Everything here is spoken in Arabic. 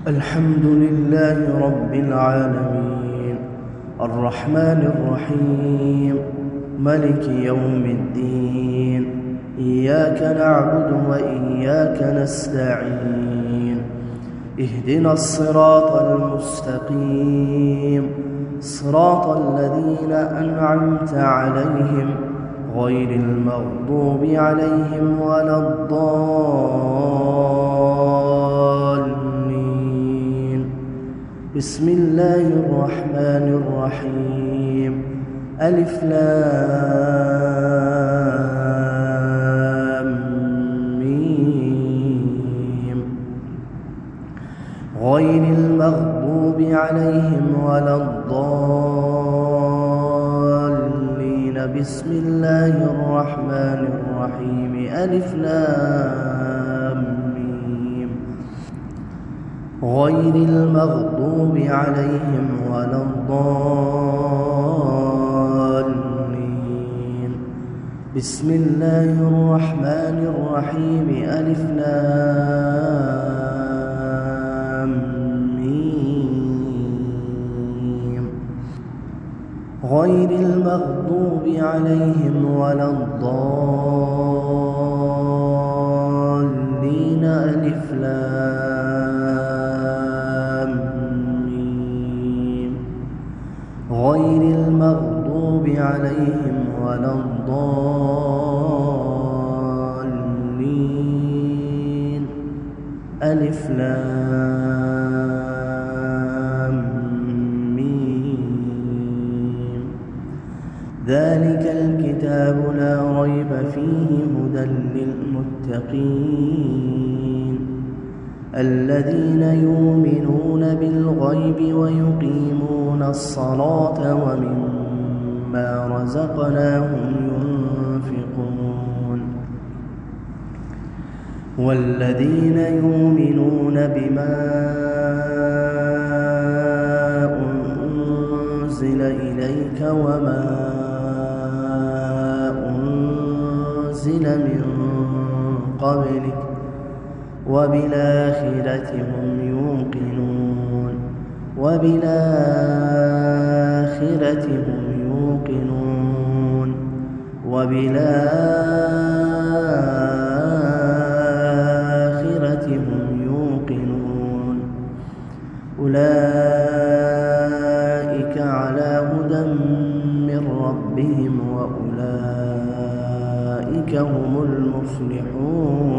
الحمد لله رب العالمين الرحمن الرحيم ملك يوم الدين إياك نعبد وإياك نستعين اهدنا الصراط المستقيم صراط الذين أنعمت عليهم غير المغضوب عليهم ولا الضالين. بسم الله الرحمن الرحيم ألف لام ميم غير المغضوب عليهم ولا الضالين. بسم الله الرحمن الرحيم ألف لام ميم غير المغضوب عليهم ولا الضالين. بسم الله الرحمن الرحيم ألف لام ميم غير المغضوب عليهم ولا الضالين. ألف لام ميم غير المغضوب عليهم ولا الضالين. ألف لام ميم ذلك الكتاب لا ريب فيه هدى للمتقين الذين يؤمنون بالغيب ويقيمون الصلاة ومما رزقناهم ينفقون والذين يؤمنون بما أنزل إليك وما أنزل من قبلك وبالآخرة هم يوقنون وبالآخرة هم يوقنون وبالآخرة هم يوقنون. أولئك على هدى من ربهم وأولئك هم المفلحون.